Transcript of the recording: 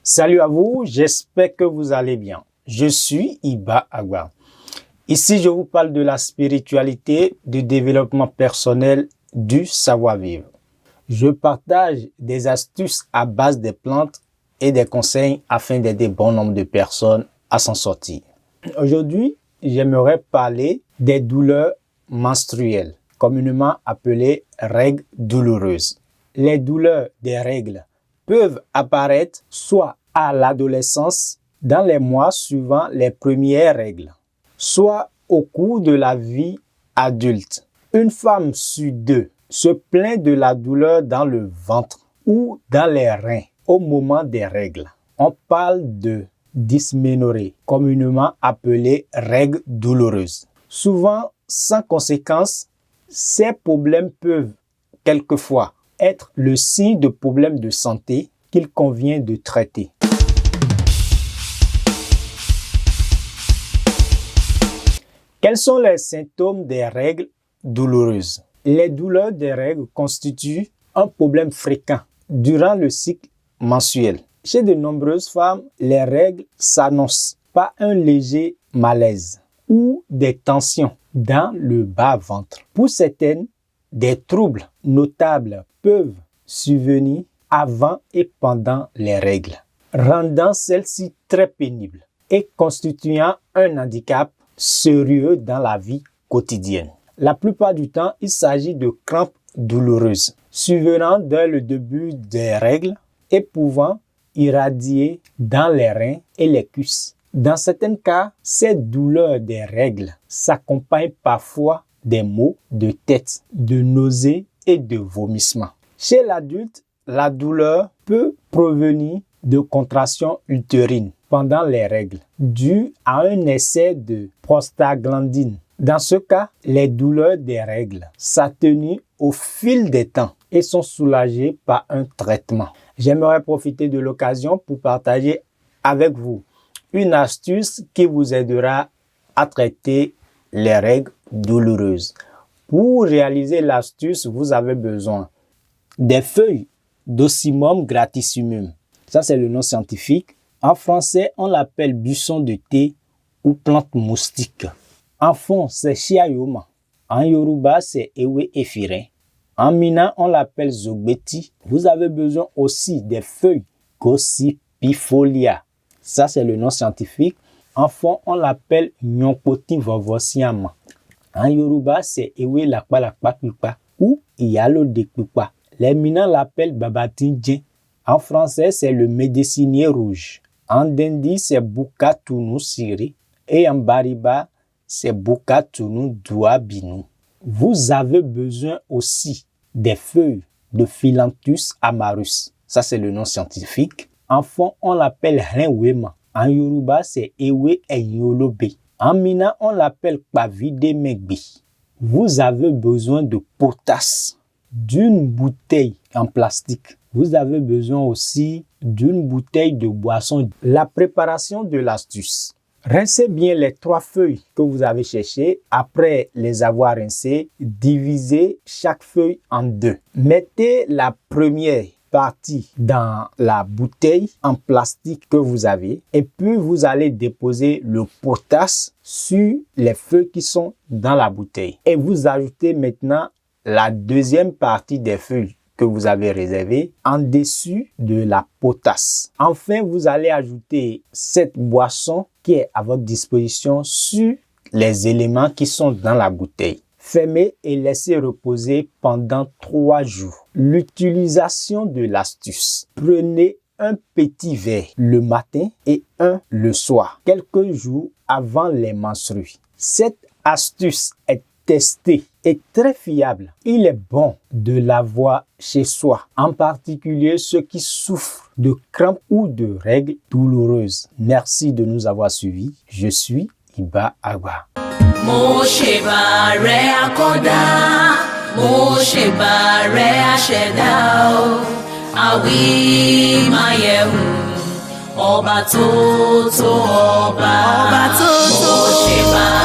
Salut à vous, j'espère que vous allez bien. Je suis agba. Ici, je vous parle de la spiritualité, du développement personnel, du savoir-vivre. Je partage des astuces à base des plantes et des conseils afin d'aider bon nombre de personnes à s'en sortir. Aujourd'hui, j'aimerais parler des douleurs menstruelles, communément appelées règles douloureuses. Les douleurs des règles peuvent apparaître soit à l'adolescence, dans les mois suivant les premières règles, soit au cours de la vie adulte. Une femme sur deux se plaint de la douleur dans le ventre ou dans les reins au moment des règles. On parle de dysménorrhée, communément appelée règles douloureuses. Souvent sans conséquence, ces problèmes peuvent quelquefois être le signe de problèmes de santé qu'il convient de traiter. Quels sont les symptômes des règles douloureuses? Les douleurs des règles constituent un problème fréquent durant le cycle menstruel. Chez de nombreuses femmes, les règles s'annoncent par un léger malaise ou des tensions dans le bas-ventre. Pour certaines, des troubles notables peuvent survenir avant et pendant les règles, rendant celles-ci très pénibles et constituant un handicap sérieux dans la vie quotidienne. La plupart du temps, il s'agit de crampes douloureuses survenant dès le début des règles et pouvant irradier dans les reins et les cuisses. Dans certains cas, ces douleurs des règles s'accompagnent parfois des maux de tête, de nausées et de vomissements. Chez l'adulte, la douleur peut provenir de contractions utérines pendant les règles, dues à un excès de prostaglandine. Dans ce cas, les douleurs des règles s'atténuent au fil des temps et sont soulagées par un traitement. J'aimerais profiter de l'occasion pour partager avec vous une astuce qui vous aidera à traiter les règles douloureuses. Pour réaliser l'astuce, vous avez besoin des feuilles d'Ocimum gratissimum. Ça, c'est le nom scientifique. En français, on l'appelle buisson de thé ou plante moustique. En fond, c'est chiayoma. En yoruba, c'est ewe efire. En mina, on l'appelle zogbeti. Vous avez besoin aussi des feuilles gossypifolia. Ça, c'est le nom scientifique. En fond, on l'appelle nyonkpoti vovosiama. En yoruba, c'est ewe lakpa pipa ou iyalo de pipa. Les minans l'appellent babatinje. En français, c'est le médecinier rouge. En dindi, c'est buka tunu siri. Et en bariba, c'est buka tunu douabinu. Vous avez besoin aussi des feuilles de Philanthus amarus. Ça, c'est le nom scientifique. En fond, on l'appelle renwema. En yoruba, c'est ewe enyolobe. En mina, on l'appelle pavide megbi. Vous avez besoin de potasse, d'une bouteille en plastique. Vous avez besoin aussi d'une bouteille de boisson. La préparation de l'astuce. Rincez bien les 3 feuilles que vous avez cherchées. Après les avoir rincées, divisez chaque feuille en 2. Mettez la première partie dans la bouteille en plastique que vous avez et puis vous allez déposer le potasse sur les feuilles qui sont dans la bouteille. Et vous ajoutez maintenant la deuxième partie des feuilles que vous avez réservées en dessus de la potasse. Enfin, vous allez ajouter cette boisson qui est à votre disposition sur les éléments qui sont dans la bouteille. Fermez et laissez reposer pendant 3 jours. L'utilisation de l'astuce. Prenez un petit verre le matin et un le soir, quelques jours avant les menstrues. Cette astuce est testée et très fiable. Il est bon de l'avoir chez soi, en particulier ceux qui souffrent de crampes ou de règles douloureuses. Merci de nous avoir suivis. Je suis agba. Mo ṣe bá rẹ akọ́dá, mo ṣe bá rẹ aṣẹ̀dá o, àwí máa yẹ̀wò, ọba tó tó ọba, mo ṣe bá.